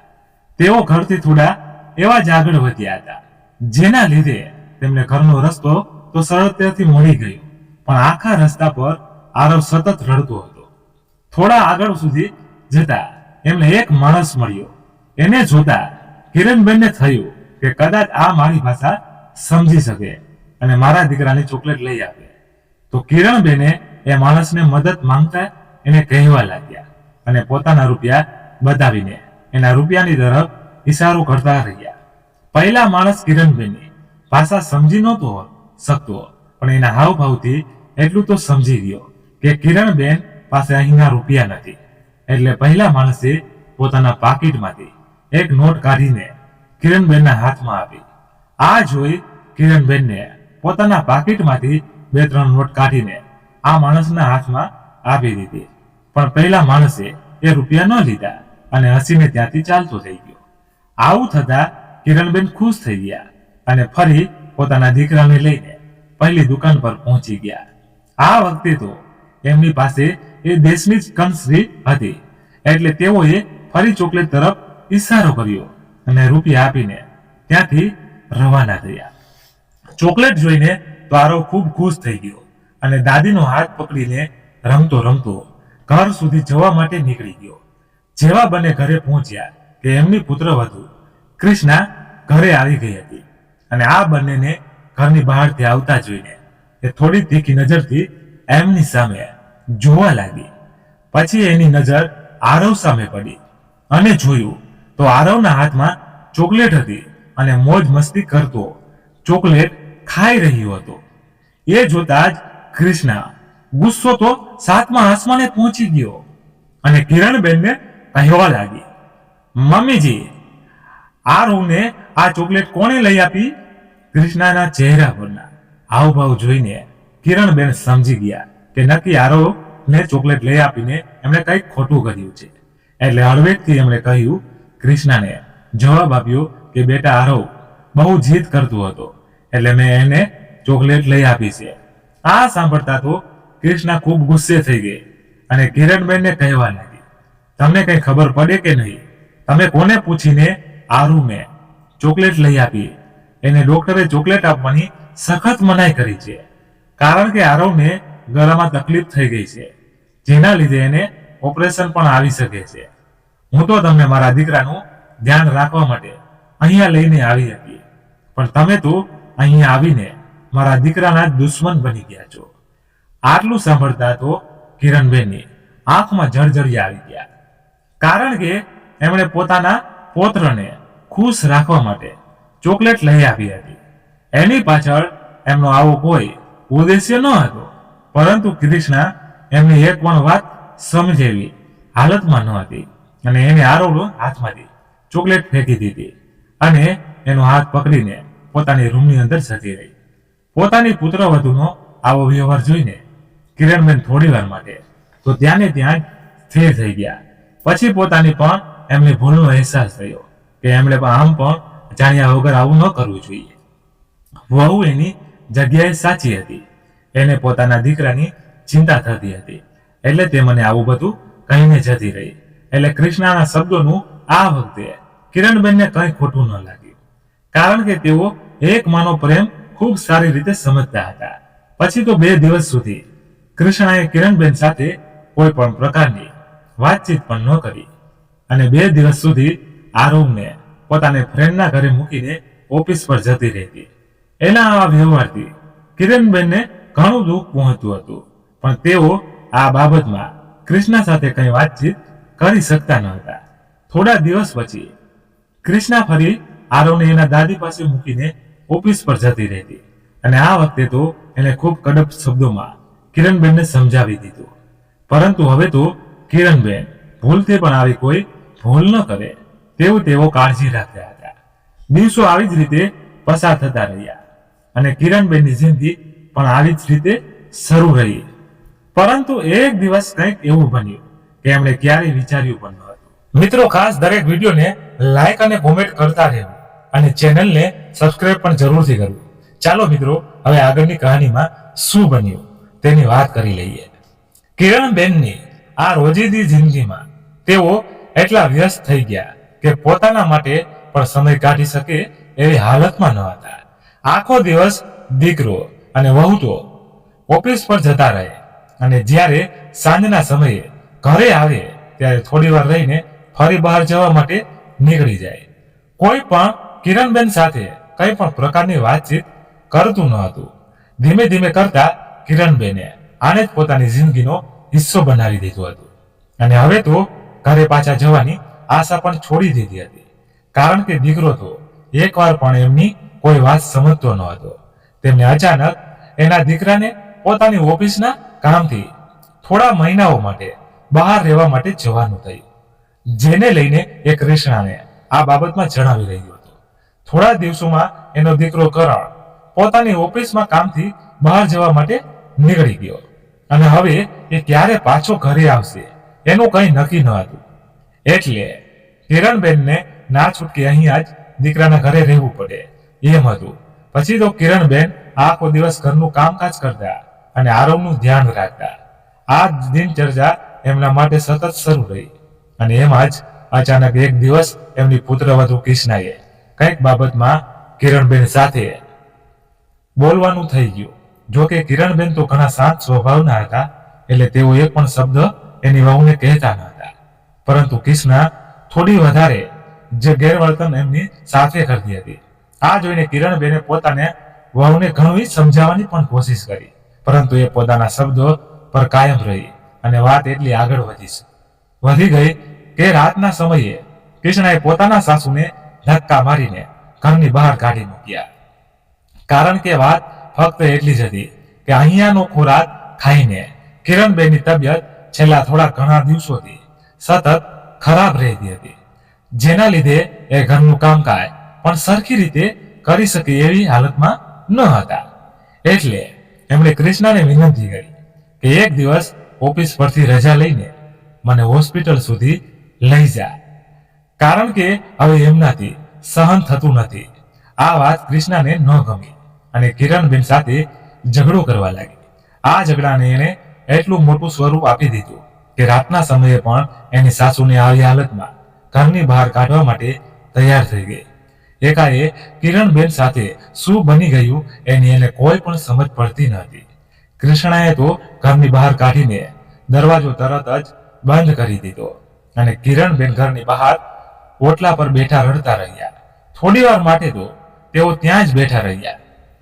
તેઓ ઘરથી થોડા એવા જ આગળ વધ્યા હતા, જેના લીધે તેમને ઘરનો રસ્તો તો સરળતાથી મળી ગયો, પણ આખા રસ્તા પર આરવ સતત રડતો હતો. થોડા આગળ સુધી જતા એમને એક માણસ મળ્યો. એને જોતા કિરણબેનને થયું કે કદાચ આ મારી ભાષા સમજી શકે અને મારા દીકરાને ચોકલેટ લઈ આપે. તો કિરણબેને એ માણસને મદદ માંગતા એને કહેવા લાગ્યા અને પોતાના રૂપિયા બતાવીને એના રૂપિયાની તરફ ઈશારો કરતા રહ્યા. પહેલા માણસ કિરણબેનની ભાષા સમજી નહોતો શકતો, પણ એના હાવભાવથી એટલું તો સમજી ગયો કે કિરણબેન પાસે અહીંના રૂપિયા નથી. એટલે પહેલા માણસે પોતાના પાકીટમાંથી એક નોટ કાઢીને કિરણબેનના હાથમાં આપી. આ જોઈ કિરણબેનને પોતાના પાકીટમાંથી 2-3 નોટ કાઢીને આ માણસના હાથમાં આપી દીધી. પણ પહેલા માણસે એ રૂપિયા ન લીધા અને હસીને ત્યાંથી ચાલતો થઈ ગયો. આવું થતા કિરણબેન ખુશ થઈ ગયા અને ફરી પોતાના દીકરાને લઈને પહેલી દુકાન પર પહોંચી ગયા. આ વખતે તો એમની પાસે એ દેશની જ કરન્સી હતી, એટલે તેઓએ ફરી ચોકલેટ તરફ ઈશારો કર્યો અને રૂપિયા આપીને ત્યાંથી રવાના થયા. ચોકલેટ જોઈને તો આરવ ખૂબ ખુશ થઈ ગયો અને દાદીનો હાથ પકડીને રમતો રમતો ઘર સુધી જવા માટે નીકળી ગયો. જેવા બંને ઘરે પહોંચ્યા કે એમની પુત્રવધુ કૃષ્ણા ઘરે આવી ગઈ હતી અને આ બંનેને ઘરની બહારથી આવતા જોઈને એ થોડી તીખી નજરથી એમની સામે જોવા લાગી. પછી એની નજર આરવ સામે પડી અને જોયું તો આરવના હાથમાં ચોકલેટ હતી અને મોજ મસ્તી કરતો ચોકલેટ ખાઈ રહ્યો હતો. એ જોતા જ કૃષ્ણા ગુસ્સો તો 7મા આસમાને પહોંચી ગયો અને કિરણબેનને કહેવા લાગી, મમ્મીજી, આરવને આ ચોકલેટ કોણે લઈ આપી? કૃષ્ણાના ચહેરા પરના હાવભાવ જોઈને કિરણબેન સમજી ગયા કે નક્કી આરવને ચોકલેટ લઈ આપીને એમણે કંઈક ખોટું કર્યું છે. એટલે હળવેકથી એમણે કહ્યું, કૃષ્ણાને જવાબ આપ્યો કે બેટા, આરવ બહુ જીદ કરતો હતો એટલે મેં એને ચોકલેટ લઈ આપી છે. આ સાંભળતા તો કૃષ્ણા ખૂબ ગુસ્સે થઈ ગઈ અને કિરણબેનને કહેવા લાગી, તમને કઈ ખબર પડે કે નહીં? તમે કોને પૂછીને આરુને ચોકલેટ લઈ આપી? એને ડોક્ટરે ચોકલેટ આપવાની સખત મનાઈ કરી છે, કારણ કે આરવને ગળામાં તકલીફ થઈ ગઈ છે, જેના લીધે એને ઓપરેશન પણ આવી શકે છે. હું તો તમને મારા દીકરાનું ધ્યાન રાખવા માટે અહીંયા લઈને આવી હતી, પણ તમે તો અહીંયા આવીને મારા દીકરાના દુશ્મન બની ગયા છો. આટલું સાંભળતા તો કિરણબેનની આંખમાં જળજળિયા આવી ગયા, કારણ કે એમણે પોતાના પૌત્રને ખુશ રાખવા માટે ચોકલેટ લઈ આપી હતી. એની પાછળ એમનો આવો કોઈ ઉદ્દેશ્ય ન હતો, પરંતુ કૃષ્ણા એમની એક પણ વાત સમજેવી હાલતમાં ન હતી અને એને આરવનો હાથમાંથી ચોકલેટ ફેંકી દીધી અને એનો હાથ પકડીને પોતાની રૂમની અંદર જતી રહી. પોતાની પુત્રવધુનો આવો વ્યવહાર જોઈને કિરણબેન થોડી વાર માટે તો ત્યાં ને ત્યાં સ્થિર થઈ ગયા. પછી પોતાની પણ એમની ભૂલનો અહેસાસ થયો કે એમણે આમ પણ જાણ્યા વગર આવું ન કરવું જોઈએ. વહુ એની જગ્યાએ સાચી હતી. એને પોતાના દીકરાની ચિંતા થતી હતી, એટલે તે મને આવું બધું કહીને જતી રહી. એટલે કૃષ્ણાના શબ્દોનું આ વખતે કિરણબેનને કંઈ ખોટું ન લાગ્યું, કારણ કે તેઓ એક માનો પ્રેમ ખૂબ સારી રીતે સમજતા હતા. પછી તો 2 દિવસ સુધી કૃષ્ણાએ કિરણબેન સાથે કોઈ પણ પ્રકારની વાતચીત પણ ન કરી અને 2 દિવસ સુધી આરવને પોતાને ફ્રેન્ડના ઘરે મૂકીને ઓફિસ પર જતી રહેતી. એના આ વ્યવહારથી કિરણબેનને ઘણું દુઃખ પહોંચતું હતું, પણ તેઓ આ બાબતમાં કૃષ્ણા સાથે કંઈ વાતચીત કરી શકતા ન હતા. થોડા દિવસ પછી કૃષ્ણા ફરી આરવને એના દાદી પાસે મૂકીને ઓફિસ પર જતી રહેતી અને આ વખતે તો એને ખૂબ કડક શબ્દોમાં કિરણબેનને સમજાવી દીધું. પરંતુ હવે તો કિરણબેન ભૂલથી પણ આવી કોઈ ભૂલ ન કરે તેવું તેઓ કાળજી રાખતા હતા. દિવસો આવી જ રીતે પસાર થતા રહ્યા અને કિરણબેનની જિંદગી પણ આવી જ રીતે શરૂ રહી. પરંતુ એક દિવસ કંઈક એવું બન્યું કે એમણે ક્યારેય વિચાર્યું પણ ન હતું. મિત્રો, ખાસ દરેક વિડીયોને લાઈક અને કોમેન્ટ કરતા રહેવું અને ચેનલને સબસ્ક્રાઇબ પણ જરૂરથી કરવું. ચાલો મિત્રો, હવે આગળની કહાનીમાં શું બન્યું તેની વાત કરી લઈએ. કિરણબેનની આ રોજિંદી જિંદગીમાં તેઓ એટલા વ્યસ્ત થઈ ગયા કે પોતાના માટે પણ સમય કાઢી શકે એવી હાલતમાં ન હતા. આખો દિવસ દીકરો અને વહુ તો ઓફિસ પર જતા રહે અને જ્યારે સાંજના સમયે ઘરે આવે ત્યારે થોડી વાર રહીને ફરી બહાર જવા માટે નીકળી જાય. કોઈ પણ કિરણબેન સાથે કઈ પણ પ્રકારની વાતચીત કરતું ન હતું. ધીમે ધીમે કરતા કિરણબેને આને જ પોતાની જિંદગીનો હિસ્સો બનાવી દીધું હતું અને હવે તો ઘરે પાછા જવાની આશા પણ છોડી દીધી હતી. કારણ કે દીકરો તો એકવાર પણ એમની કોઈ વાત સમજતો ન હતો. તેમને અચાનક એના દીકરાને પોતાની ઓફિસના કામથી થોડા મહિનાઓ માટે બહાર રહેવા માટે જવાનું થયું, જેને લઈને એ કૃષ્ણાને આ બાબતમાં જણાવી રહ્યો હતો. થોડા દિવસોમાં એનો દીકરો કરણ પોતાની ઓફિસમાં કામથી બહાર જવા માટે નીકળી ગયો અને હવે એ ક્યારે પાછો ઘરે આવશે એનું કંઈ નક્કી ન હતું. એટલે કિરણબેનને ના છૂટકે અહીંયા જ દીકરાના ઘરે રહેવું પડે એમ હતું. પછી તો કિરણબેન આખો દિવસ ઘરનું કામકાજ કરતા અને આરવનું ધ્યાન રાખતા. આ દિનચર્યા એમના માટે સતત શરૂ રહી અને એમાં જ અચાનક એક દિવસ એમની પુત્રવધુ કૃષ્ણાએ કંઈક બાબતમાં કિરણબેન સાથે બોલવાનું થઈ ગયું. જો કે કિરણબેન તો ઘણા શાંત સ્વભાવના હતા એટલે તેઓ એક પણ શબ્દ એની વહુને કહેતા ન હતા. પરંતુ કૃષ્ણા થોડી વધારે જે ગેરવર્તન એમની સાથે કરતી હતી. આ જોઈને કિરણબેને પોતાને વહુને ઘણું સમજાવવાની પણ કોશિશ કરી, પરંતુ એ પોતાના શબ્દો પર કાયમ રહી અને વાત એટલી આગળ વધી ગઈ કે રાતના સમયે કૃષ્ણાએ પોતાના સાસુને ધક્કા મારીને ઘરની બહાર કાઢી મૂક્યા. કારણ કે વાત ફક્ત એટલી જ હતી કે અહીંયાનો ખોરાક ખાઈને કિરણબેનની તબિયત છેલ્લા થોડા ઘણા દિવસોથી સતત ખરાબ રહેતી હતી, જેના લીધે એ ઘરનું કામકાજ પણ સરખી રીતે કરી શકે એવી હાલતમાં ન હતા. એટલે એમણે કૃષ્ણાને વિનંતી કરી કે એક દિવસ ઓફિસ પરથી રજા લઈને મને હોસ્પિટલ સુધી લઈ જા, કારણ કે હવે એમનાથી સહન થતું નથી. આ વાત કૃષ્ણાને ન ગમી અને કિરણબેન સાથે ઝઘડો કરવા લાગી. આ ઝઘડાને એને એટલું મોટું સ્વરૂપ આપી દીધું કે રાતના સમયે પણ એની સાસુને આવી હાલતમાં ઘરની બહાર કાઢવા માટે તૈયાર થઈ ગઈ. એકાએક કિરણબેન સાથે શું બની ગયું એની એને કોઈ પણ સમજ પડતી ન હતી. કૃષ્ણાએ તો ઘરની બહાર કાઢીને દરવાજો તરત જ બંધ કરી દીધો અને કિરણબેન ઘરની બહાર ઓટલા પર બેઠા રડતા રહ્યા. થોડી વાર માટે તો તેઓ ત્યાં જ બેઠા રહ્યા.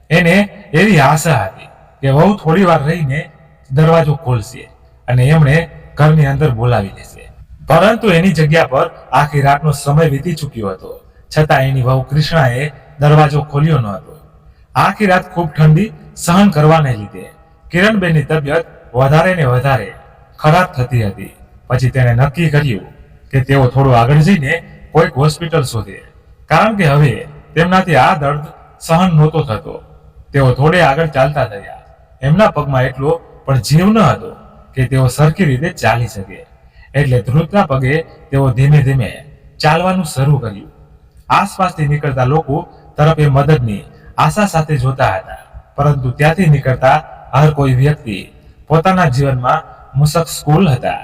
એને એવી આશા હતી કે વહુ થોડી વાર રહીને દરવાજો ખોલશે અને એમણે ઘરની અંદર બોલાવી લેશે. પરંતુ એની જગ્યા પર આખી રાતનો સમય વીતી ચૂક્યો હતો, છતાં એની વહુ કૃષ્ણાએ દરવાજો ખોલ્યો ન હતો. આખી રાત ખૂબ ઠંડી સહન કરવાને લીધે કિરણબેનની તબિયત વધારે ને વધારે ખરાબ થતી હતી. પછી તેણે નક્કી કર્યું કે તેઓ થોડું આગળ જઈને કોઈક હોસ્પિટલ શોધે, કારણ કે હવે તેમનાથી આ દર્દ સહન નહોતો થતો. તેઓ થોડે આગળ ચાલતા થયા. એમના પગમાં એટલો પણ જીવ ન હતો કે તેઓ સરખી રીતે ચાલી શકે, એટલે ધ્રુજતા પગે તેઓ ધીમે ધીમે ચાલવાનું શરૂ કર્યું. આસપાસથી નીકળતા લોકો તરફ એ મદદની આશા સાથે જોતા હતા, પરંતુ ત્યાંથી નીકળતા હર કોઈ વ્યક્તિ પોતાના જીવનમાં મુશ્કેલ હતા.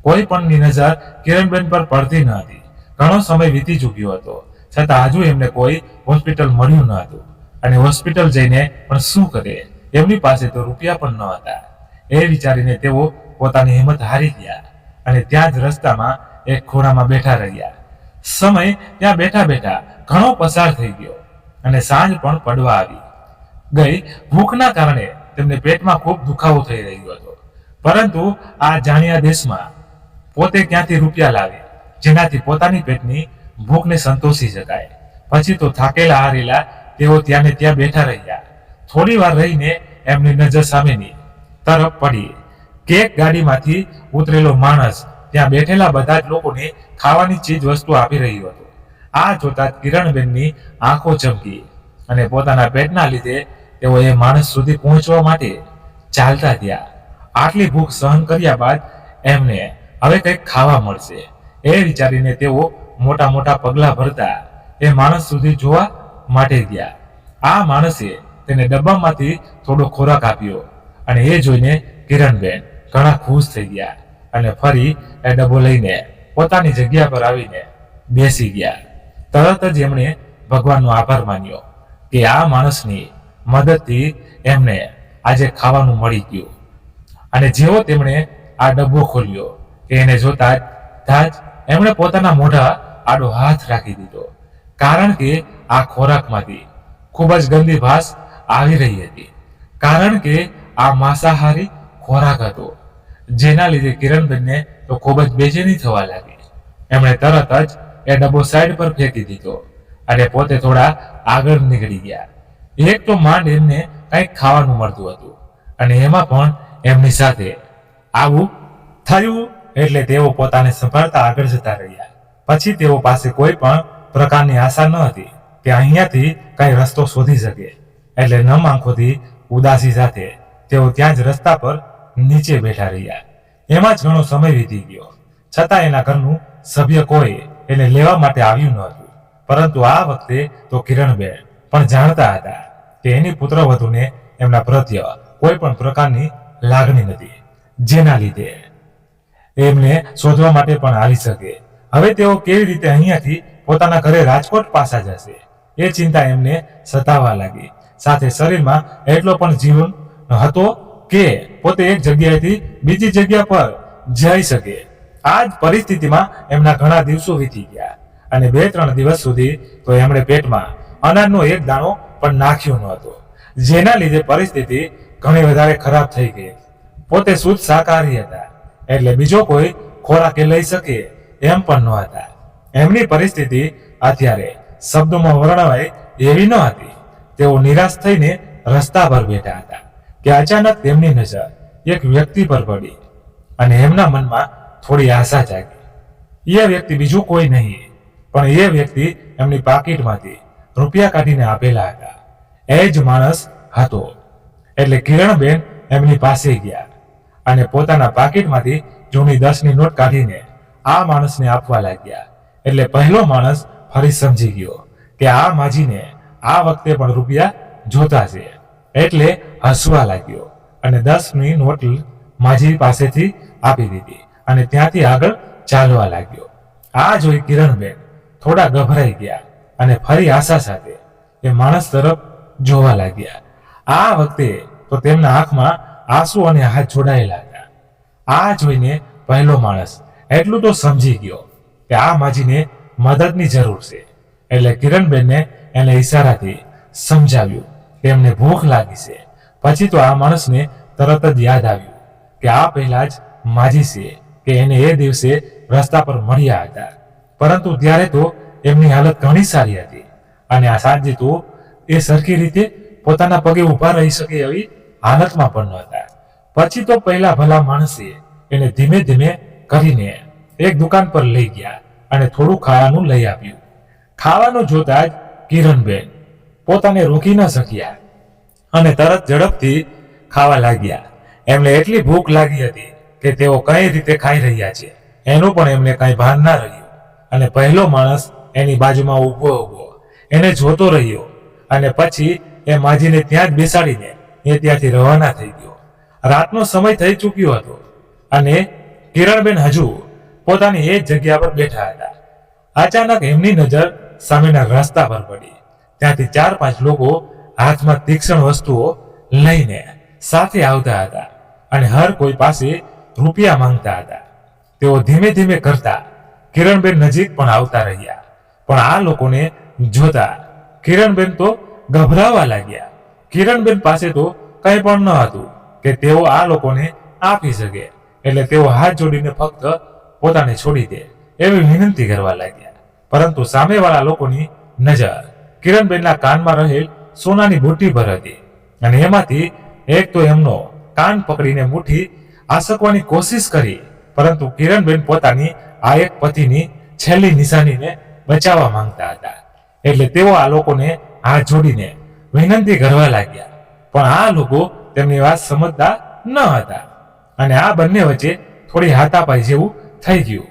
કોઈ પણની નજર કિરણબેન પર પડતી ન હતી. ઘણો સમય વીતી ચૂક્યો હતો, છતાં હજુ એમને કોઈ હોસ્પિટલ મળ્યું ન હતું અને હોસ્પિટલ જઈને પણ શું કરે, એમની પાસે તો રૂપિયા પણ ન હતા. એ વિચારીને તેઓ પોતાની હિંમત હારી ગયા અને ત્યાં જ રસ્તામાં એક ખૂણામાં બેઠા રહ્યા. સમય ત્યાં બેઠા બેઠા ઘણો પસાર થઈ ગયો અને સાંજ પણ પડવા આવી ગઈ. ભૂખના કારણે તેમને પેટમાં ખૂબ દુખાવો થઈ રહ્યો હતો, પરંતુ આ જાણ્યા દેશમાં પોતે ક્યાંથી રૂપિયા લાવે જેનાથી પોતાની પેટની ભૂખને સંતોષી શકાય. પછી તો થાકેલા હારેલા તેઓ ત્યાં ને ત્યાં બેઠા રહ્યા. થોડી વાર રહીને એમની નજર સામેની તરફ પડી કે એક ગાડીમાંથી ઉતરેલો માણસ ત્યાં બેઠેલા બધા જ લોકોને ખાવાની ચીજ વસ્તુ આપી રહ્યો હતો. આ જોતા કિરણબેનની આંખો ચમકી અને પોતાના પેટના લીધે તેઓ એ માણસ સુધી પહોંચવા માટે ચાલતા થયા. આટલી ભૂખ સહન કર્યા બાદ એમને હવે કંઈક ખાવા મળશે એ વિચારીને તેઓ મોટા મોટા પગલા ભરતા એ માણસ સુધી જોવા માટે ગયા. આ માણસે તેને ડબ્બામાંથી થોડો ખોરાક આપ્યો અને એ જોઈને કિરણબેન ઘણા ખુશ થઈ ગયા અને ફરી એ ડબ્બો લઈને પોતાની જગ્યા પર આવીને બેસી ગયા. તરત જ એમણે ભગવાનનો આભાર માન્યો કે આ માણસની મદદથી એમને આજે ખાવાનું મળી ગયું. અને જેવો તેમણે આ ડબ્બો ખોલ્યો કે એને જોતા જ એમણે પોતાના મોઢા આડો હાથ રાખી દીધો, કારણ કે આ ખોરાકમાંથી ખૂબ જ ગંદી વાસ આવી રહી હતી. કારણ કે આ માંસાહારી ખોરાક હતો, જેના લીધે કિરણબેનને તો ખૂબ જ બેચેની થવા લાગી. એમણે તરત જ એ ડબ્બો સાઈડ પર ફેંકી દીધો અને પોતે થોડા આગળ નીકળી ગયા. એક તો માંડ એમને કંઈક ખાવાનું મળતું હતું અને એમાં પણ એમની સાથે આવું થયું એટલે તેઓ પોતાને સંભાળતા આગળ જતા રહ્યા. પછી તેઓ પાસે કોઈ પણ પ્રકારની આશા ન હતી કે અહીંયાથી કઈ રસ્તો શોધી શકે. એટલે નમ આંખોથી ઉદાસી સાથે તેઓ ત્યાં જ રસ્તા પર નીચે બેઠા રહ્યા. એમાં જ ઘણો સમય વીતી ગયો, છતાં એના ઘરનું સભ્ય કોઈ એને લેવા માટે આવ્યું ન હતું. પરંતુ આ વખતે તો કિરણબેન પણ જાણતા હતા કે એની પુત્રવધૂને એમના પ્રત્યે કોઈ પણ પ્રકારની લાગણી નથી, જેના લીધે એમને શોધવા માટે પણ આવી શકે. હવે તેઓ કેવી રીતે અહીંયાથી પોતાના ઘરે રાજકોટ પાછા જશે એ ચિંતા એમને સતાવા લાગી. સાથે શરીરમાં એટલો પણ જીવન હતો કે પોતે એક જગ્યાએથી બીજી જગ્યા પર જઈ શકે. આ જ પરિસ્થિતિમાં એમના ઘણા દિવસો વીતી ગયા અને 2-3 દિવસ સુધી તો એમણે પેટમાં અનાજનો એક દાણો પણ નાખ્યો ન હતો, જેના લીધે પરિસ્થિતિ ઘણી વધારે ખરાબ થઈ ગઈ. પોતે શુદ્ધ શાકાહારી હતા એટલે બીજો કોઈ ખોરાક લઈ શકે એમ પણ ન હતા. એમની પરિસ્થિતિ અત્યારે શબ્દોમાં વર્ણવાય એવી ન હતી. તેઓ નિરાશ થઈને રસ્તા પર બેઠા હતા કે અચાનક તેમની નજર એક વ્યક્તિ પર પડી અને એમના મનમાં થોડી આશા જાગી. એ વ્યક્તિ બીજું કોઈ નહીં પણ એ વ્યક્તિ એમની પાકીટમાંથી રૂપિયા કાઢીને આપેલા હતા. એ જ માણસ હતો. એટલે કિરણબેન એમની પાસે ગયા અને પોતાના પાકીટમાંથી જૂની 10ની નોટ કાઢીને આ માણસને આપવા લાગ્યા. એટલે પહેલો માણસ ફરી સમજી ગયો કે આ માજીને આ વખતે પણ રૂપિયા જોતા છે, એટલે હસવા લાગ્યો અને 10ની નોટ માજી પાસેથી આપી દીધી અને ત્યાંથી આગળ ચાલવા લાગ્યો. આ જોઈ કિરણબેન થોડા ગભરાઈ ગયા અને ફરી આશા સાથે એ માણસ તરફ જોવા લાગ્યા. આ વખતે તો તેમના આંખમાં આંસુ અને હાથ જોડાયેલા હતા. આ જોઈને પહેલો માણસ એટલું તો સમજી ગયો કે આ માજીને મદદની જરૂર છે. એટલે કિરણબેનને એને ઈશારાથી સમજાવ્યું કે એમને ભૂખ લાગી છે. પછી તો આ માણસને તરત જ યાદ આવ્યું કે આ પહેલા જ માજી છે કે એને એ દિવસે રસ્તા પર મળ્યા હતા, પરંતુ ત્યારે તો એમની હાલત ઘણી સારી હતી અને આ સાંજે તો એ સરખી રીતે પોતાના પગે ઊભા રહી શકે એવી હાલતમાં પણ નહોતા. પછી તો પહેલા ભલા માણસે એને ધીમે ધીમે કરીને એક દુકાન પર લઈ ગયા અને થોડું ખાવાનું લઈ આપ્યું. ખાવાનું જોતા જ કિરણબેન પોતાને રોકી ન શક્યા અને તરત ઝડપથી ખાવા લાગ્યા. એમને એટલી ભૂખ લાગી હતી કે તેઓ કઈ રીતે ખાઈ રહ્યા છે એનું પણ એમને કઈ ભાન ના રહ્યું. અને પહેલો માણસ એની બાજુમાં ઊભો એને જોતો રહ્યો અને પછી એ માજીને ત્યાં જ બેસાડીને એ ત્યાંથી રવાના થઈ ગયો. રાતનો સમય થઈ ચૂક્યો હતો અને કિરણબેન હજુ પોતાની એ જ જગ્યા પર બેઠા હતા. અચાનક એમની નજર સામેના રસ્તા પર પડી. ત્યાંથી 4-5 લોકો હાથમાં તીક્ષ્ણ વસ્તુઓ લઈને સાથે આવતા હતા અને હર કોઈ પાસે રૂપિયા માંગતા હતા. તેઓ ધીમે ધીમે કરતા કિરણબેન નજીક પણ આવતા રહ્યા, પણ આ લોકોને જોતા કિરણબેન તો ગભરાવા લાગ્યા. કિરણબેન પાસે તો કંઈ પણ ન હતું કે તેઓ આ લોકોને આપી શકે, એટલે તેઓ હાથ જોડીને ફક્ત પોતાને છોડી દે એવી વિનંતી કરવા લાગ્યા. પરંતુ સામેવાળા લોકોની નજર કિરણબેનના કાનમાં રહેલ સોનાની બુટ્ટી પર હતી અને એમાંથી એક તો એમનો કાન પકડીને મુઠ્ઠી આસકવાની કોશિશ કરી, પરંતુ કિરણબેન પોતાની આ એક પતિની છેલ્લી નિશાનીને બચાવવા માંગતા હતા. એટલે તેઓ આ લોકોને હાથ જોડીને વિનંતી કરવા લાગ્યા, પણ આ લોકો તેમની વાત સમજતા ન હતા અને આ બંને વચ્ચે થોડી હાથાપાઈ જેવું થઈ ગયું.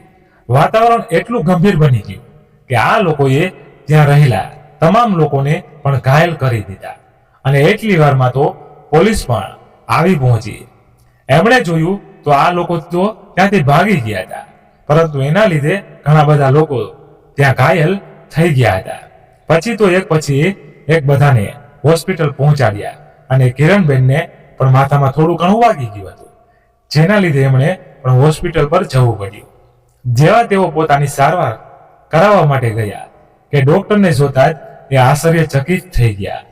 વાતાવરણ એટલું ગંભીર બની ગયું કે આ લોકોએ ત્યાં રહેલા તમામ લોકોને પણ ઘાયલ કરી દીધા અને એટલી વારમાં તો પોલીસ પણ આવી પહોંચી. એમણે જોયું તો આ લોકો તો ત્યાંથી ભાગી ગયા હતા, પરંતુ એના લીધે ઘણા બધા લોકો ત્યાં ઘાયલ થઈ ગયા હતા. પછી તો એક પછી એક બધાને હોસ્પિટલ પહોંચાડ્યા અને કિરણબેનને પણ માથામાં થોડું ઘણું વાગી ગયું હતું, જેના લીધે એમણે પણ હોસ્પિટલ પર જવું પડ્યું. જેવા તેઓ પોતાની સારવાર કરાવવા માટે ગયા કે ડોક્ટરને જોતા જ એ આશ્ચર્યચકિત થઈ ગયા,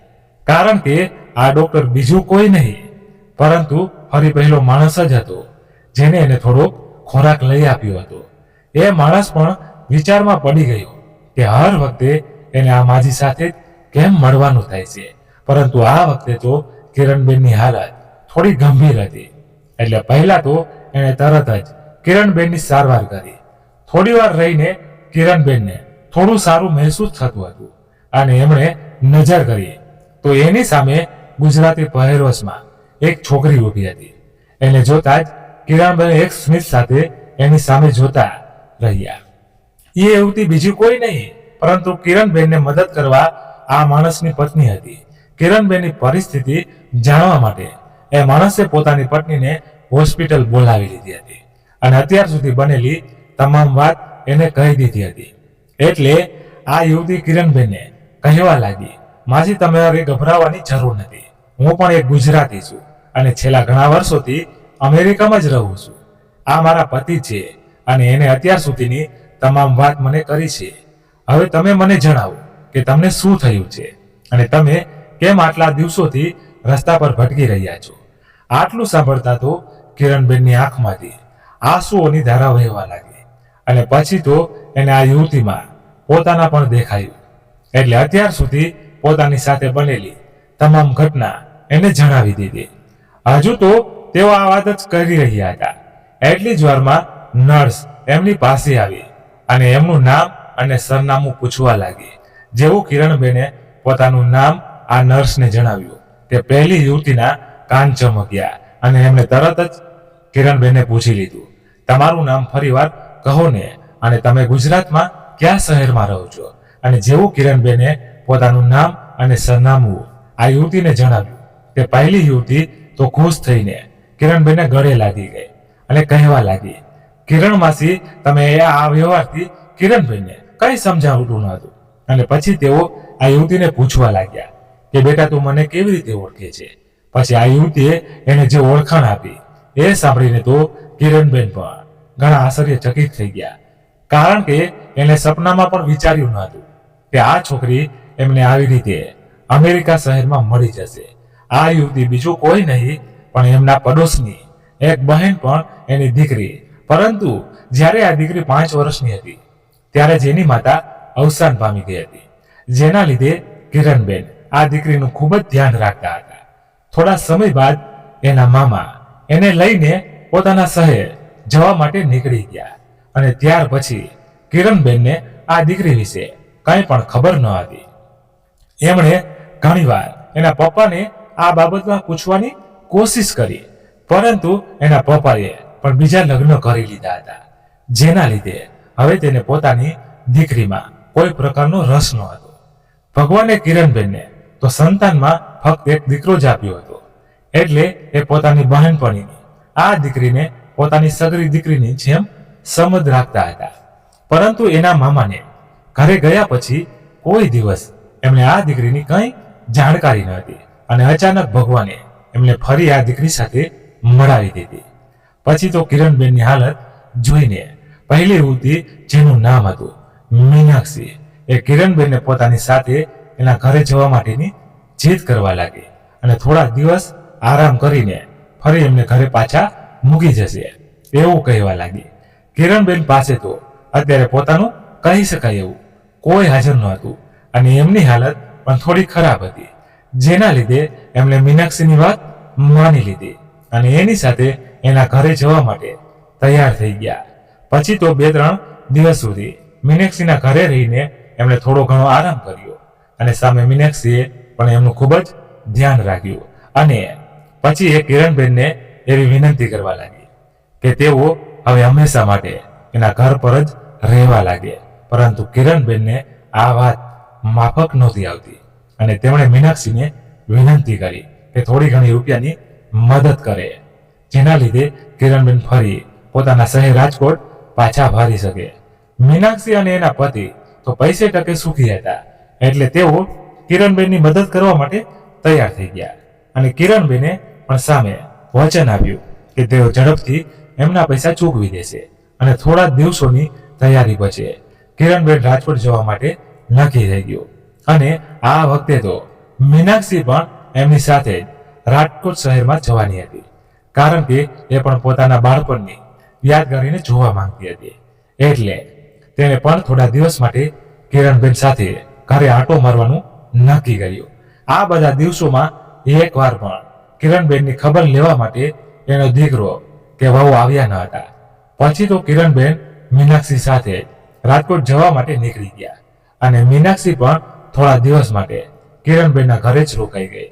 કારણ કે આ ડોક્ટર બીજું કોઈ નહીં પરંતુ ફરી પહેલો માણસ જ હતો, જેને એને થોડોક ખોરાક લઈ આપ્યો હતો. એ માણસ પણ વિચારમાં પડી ગયો કે હર વખતે એને આ માજી સાથે કેમ મળવાનું થાય છે, પરંતુ આ વખતે તો કિરણબેનની હાલત થોડી ગંભીર હતી. એટલે પહેલા તો એણે તરત જ કિરણબેનની સારવાર કરી. થોડી વાર રહીને કિરણબેનને થોડું સારું મહેસૂસ થતું હતું અને એમણે નજર કરી તો એની સામે ગુજરાતી પહેરવેશમાં એક છોકરી ઊભી હતી. એને જોતા જ કિરણબેન એક સ્મિત સાથે એની સામે જોતા રહ્યા. એ યુવતી બીજી કોઈ નહીં પરંતુ કિરણબેનને મદદ કરવા આ માણસની પત્ની હતી. કિરણબેનની પરિસ્થિતિ જાણવા માટે એ માણસે પોતાની પત્નીને હોસ્પિટલ બોલાવી લીધી હતી અને અત્યાર સુધી બનેલી તમામ વાત એને કહી દીધી હતી. એટલે આ યુવતી કિરણબેનને કહેવા લાગી, માસી તમારે ગભરાવાની જરૂર નથી. હું પણ એક ગુજરાતી છું અને છેલ્લા ઘણા વર્ષોથી અમેરિકામાં જ રહું છું. આ મારા પતિ છે અને એને અત્યાર સુધીની તમામ વાત મને કરી છે. હવે તમે મને જણાવો કે તમને શું થયું છે અને તમે કેમ આટલા દિવસોથી રસ્તા પર ભટકી રહ્યા છો. આટલું સાંભળતા તો કિરણબેનની આંખમાંથી આંસુઓની ધારા વહેવા લાગી અને પછી તો એને આ યુવતીમાં પોતાના પણ દેખાયું. એટલે અત્યાર સુધી પોતાની સાથે બનેલી તમામ ઘટના એને જણાવી દીધી. હજુ તો તેઓ આ વાત જ કરી રહ્યા હતા. એટલી જ વારમાં નર્સ એમની પાસે આવી અને એમનું નામ અને સરનામું પૂછવા લાગી. જેવું કિરણબેને પોતાનું નામ આ નર્સને જણાવ્યું તે પહેલી યુવતીના કાન ચમક્યા અને એમણે તરત જ કિરણબેને પૂછી લીધું, તમારું નામ ફરીવાર કહો ને અને તમે ગુજરાતમાં કયા શહેરમાં રહો છો. અને જેવું કિરણબેને પોતાનું નામ અને સરનામું આ યુવતીને જણાવ્યું તે પહેલી યુવતી તો ખુશ થઈને કિરણબેને ગળે લાગી ગઈ અને કહેવા લાગી, કિરણ માસી તમે આ વ્યવહારથી કિરણબેનને કઈ સમજાવતું ન હતું. અને પછી તેઓ આ યુવતીને પૂછવા લાગ્યા કે બેટા તું મને કેવી રીતે ઓળખે છે. પછી આ યુવતીએ એને જે ઓળખાણ આપી એ સાંભળીને તો કિરણબેન પણ ઘણા આશ્ચર્યચકિત થઈ ગયા, કારણ કે એને સપનામાં પણ વિચાર્યું ન હતું કે આ છોકરી એમને આવી રીતે અમેરિકા શહેરમાં મળી જશે. આ યુવતી બીજું કોઈ નહીં પણ એમના પડોશની એક બહેન પણ એની દીકરી. પરંતુ જ્યારે આ દીકરી 5 વર્ષની હતી ત્યારે જ એની માતા અવસાન પામી ગઈ હતી, જેના લીધે કિરણબેન આ દીકરીનું ખૂબ જ ધ્યાન રાખતા હતા. થોડા સમય બાદ એના મામા એને લઈને પોતાના શહેર જવા માટે નીકળી ગયા અને ત્યાર પછી કિરણબેનને આ દીકરી વિશે કંઈ પણ ખબર ન હતી. એમણે ઘણીવાર એના પપ્પાને આ બાબતમાં પૂછવાની કોશિશ કરી, પરંતુ એના પપ્પાએ પણ બીજા લગ્ન કરી લીધા હતા, જેના લીધે હવે તેને પોતાની દીકરીમાં કોઈ પ્રકારનો રસ ન હતો. ભગવાને કિરણબેનને તો સંતાનમાં ફક્ત એક દીકરો જ આપ્યો હતો, એટલે એ પોતાની બહેનપણીની આ દીકરીને પોતાની સગરી દીકરીની જેમ સમજ રાખતા હતા. પરંતુ એના મામાને ઘરે ગયા પછી કોઈ દિવસ એમણે આ દીકરીની કંઈ જાણકારી ન હતી અને અચાનક ભગવાને એમને ફરી આ દીકરી સાથે મળાવી દીધી. પછી તો કિરણબેનની હાલત જોઈને પહેલી યુવતી જેનું નામ હતું મીનાક્ષી એ કિરણબેનને પોતાની સાથે એના ઘરે જવા માટેની જીદ કરવા લાગી અને થોડા દિવસ આરામ કરીને ફરી એમને ઘરે પાછા મૂકી જશે એવું કહેવા લાગી. કિરણબેન પાસે તો અત્યારે પોતાનું કહી શકાય એવું કોઈ હાજર ન હતું અને એમની હાલત પણ થોડી ખરાબ હતી, જેના લીધે એમણે મીનાક્ષીની વાત માની લીધી અને એની સાથે એના ઘરે જવા માટે તૈયાર થઈ ગયા. પછી તો 2-3 દિવસ સુધી મીનાક્ષીના ઘરે રહીને એમણે થોડો ઘણો આરામ કર્યો અને સામે મીનાક્ષીએ પણ એમનું ખૂબ જ ધ્યાન રાખ્યું. અને પછી એ કિરણબેનને એવી વિનંતી કરવા લાગી કે તેઓ હવે હંમેશા માટે એના ઘર પર જ રહેવા લાગે. પરંતુ કિરણબેનને આ વાત માફક નહોતી આવતી અને તેમણે મીનાક્ષીને વિનંતી કરી કે થોડી ઘણી રૂપિયાની મદદ કરે, જેના લીધે કિરણબેન ફરી પોતાના શહેર રાજકોટ પાછા ફરી શકે. મીનાક્ષી અને એના પતિ તો પૈસે ટકે સુખી હતા, એટલે તેઓ કિરણબેનની મદદ કરવા માટે તૈયાર થઈ ગયા અને કિરણબેને પણ સામે વચન આપ્યું કે તેઓ ઝડપથી એમના પૈસા ચૂકવી દેશે અને થોડા દિવસોની તૈયારી પછી કિરણબેન રાજકોટ જવા માટે નક્કી થઈ ગયું. અને આ વખતે તો મીનાક્ષી પણ એમની સાથે જ રાજકોટ શહેરમાં જવાની હતી, કારણ કે એ પણ પોતાના બાળપણની યાદગારીને જોવા માંગતી હતી. એટલે તેણે પણ થોડા દિવસ માટે કિરણબેન સાથે ઘરે આંટો મારવાનું નક્કી કર્યું. આ બધા દિવસોમાં એકવાર પણ કિરણબેનની ખબર લેવા માટે એનો દીકરો કે વહુ આવ્યા ન હતા. પછી તો કિરણબેન મીનાક્ષી સાથે રાજકોટ જવા માટે નીકળી ગયા અને મીનાક્ષી પણ થોડા દિવસ માટે કિરણબેનના ઘરે જ રોકાઈ ગઈ.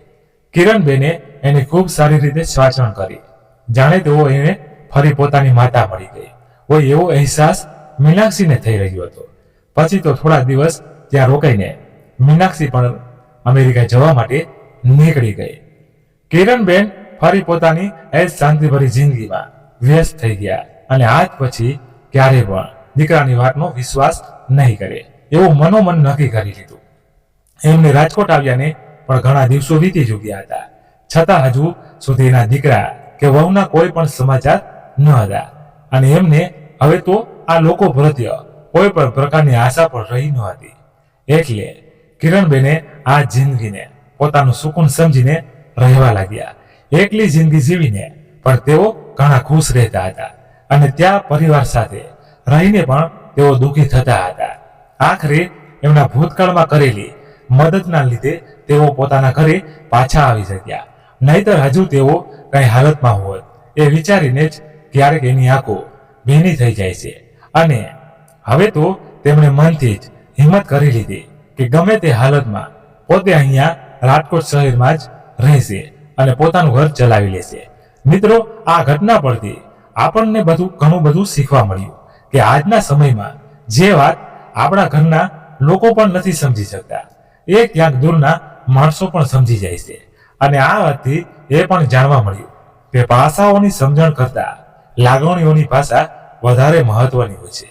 કિરણબેને એની ખૂબ સારી રીતે સાચવણ કરી, જાણે તેઓ એને ફરી પોતાની માતા મળી ગઈ હોય એવો અહેસાસ મીનાક્ષીને થઈ રહ્યો હતો. પછી તો થોડા દિવસ ત્યાં રોકાઈને મીનાક્ષી પણ અમેરિકા જવા માટે નીકળી ગઈ. કિરણબેન ફરી પોતાની એ શાંતિભરી જિંદગીમાં વ્યસ્ત થઈ ગયા અને આજ પછી ક્યારે પણ દીકરાની વાતનો વિશ્વાસ નહીં કરે એવું મનોમન નક્કી કરી લીધું. એમને રાજકોટ આવ્યાને પણ ઘણા દિવસો વીતી ચૂક્યા હતા, છતાં હજુ સુધી એના દીકરા કે વહુના કોઈ પણ સમાચાર ન હતા અને એમને હવે તો આ લોકો પ્રત્યે કોઈ પણ પ્રકારની આશા પણ રહી ન હતી. એટલે કિરણબેને આ જિંદગીને પોતાનું સુકૂન સમજીને રહેવા લાગ્યા. એકલી જિંદગી જીવીને પણ તેઓ ઘણા ખુશ રહેતા હતા અને ત્યાં પરિવાર સાથે રહીને પણ તેઓ દુઃખી થતા હતા. આખરે એમના ભૂતકાળમાં કરેલી મદદના લીધે તેઓ પોતાના ઘરે પાછા આવી શક્યા, નહીતર હજુ તેઓ કઈ હાલતમાં હોત એ વિચારીને જ ક્યારેક એની આંખો ભીની થઈ જાય છે. અને હવે તો તેમણે મનથી જ હિંમત કરી લીધી કે ગમે તે હાલતમાં પોતે અહીંયા રાજકોટ શહેરમાં જ રહેશે અને પોતાનું ઘર ચલાવી લેશે. મિત્રો, આ ઘટના પરથી આપણને ઘણું બધું શીખવા મળ્યું કે આજના સમયમાં જે વાત આપણા ઘરના લોકો પણ નથી સમજી શકતા, એ ક્યાંક દૂરના માણસો પણ સમજી જાય છે. અને આ વાતથી એ પણ જાણવા મળ્યું કે ભાષાઓની સમજણ કરતા લાગણીઓની ભાષા વધારે મહત્વની હોય છે.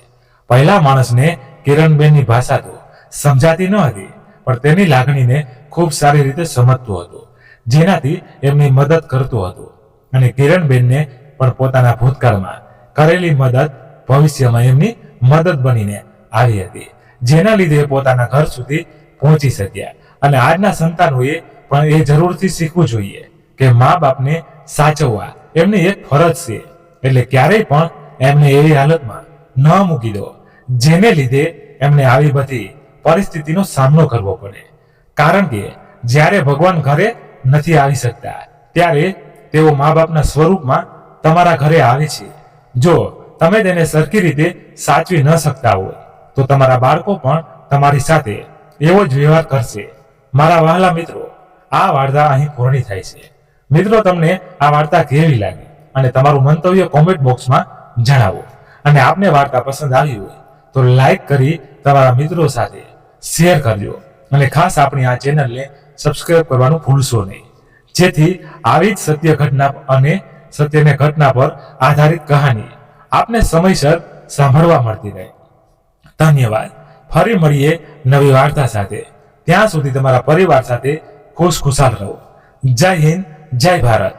પહેલા માણસને કિરણબેનની ભાષા તો સમજાતી ન હતી, પણ તેની લાગણીને ખૂબ સારી રીતે સમજતો હતો, જેનાથી એમની મદદ કરતો હતો. અને કિરણબેનને પણ પોતાના ભૂતકાળમાં કરેલી મદદ ભવિષ્યમાં એમની મદદ બનીને આવી હતી, જેના લીધે પોતાના ઘર સુધી પહોંચી શક્યા. અને આજના સંતાનોએ પણ એ જરૂરથી શીખવું જોઈએ કે મા બાપને સાચવવા એમની એક ફરજ છે. એટલે ક્યારેય પણ એમને એવી હાલતમાં ન મૂકી દો જેને લીધે એમને આવી બધી પરિસ્થિતિનો સામનો કરવો પડે. કારણ કે જ્યારે ભગવાન ઘરે નથી આવી શકતા ત્યારે તેઓ મા બાપના સ્વરૂપમાં તમારા ઘરે આવે છે. જો તમે તેને સરખી રીતે સાચવી ન શકતા હોય તો તમારા બાળકો પણ તમારી સાથે એવો જ વ્યવહાર કરશે. મારા વહાલા મિત્રો, આ વાર્તા અહીં પૂર્ણ થાય છે. મિત્રો, તમને આ વાર્તા કેવી લાગી અને તમારું મંતવ્ય કોમેન્ટ બોક્સમાં જણાવો. અને આપને વાર્તા પસંદ આવી હોય તો લાઈક કરી તમારા મિત્રો સાથે શેર કરજો અને ખાસ આપણી આ ચેનલને સબસ્ક્રાઇબ કરવાનું ભૂલશો નહીં, જેથી આવી જ સત્ય ઘટના અને સત્યની ઘટના પર આધારિત કહાની આપને સમયસર સાંભળવા મળતી રહે. ધન્યવાદ. ફરી મળીએ નવી વાર્તા સાથે. ત્યાં સુધી તમારા પરિવાર સાથે ખુશખુશાલ રહો. જય હિન્દ, જય ભારત.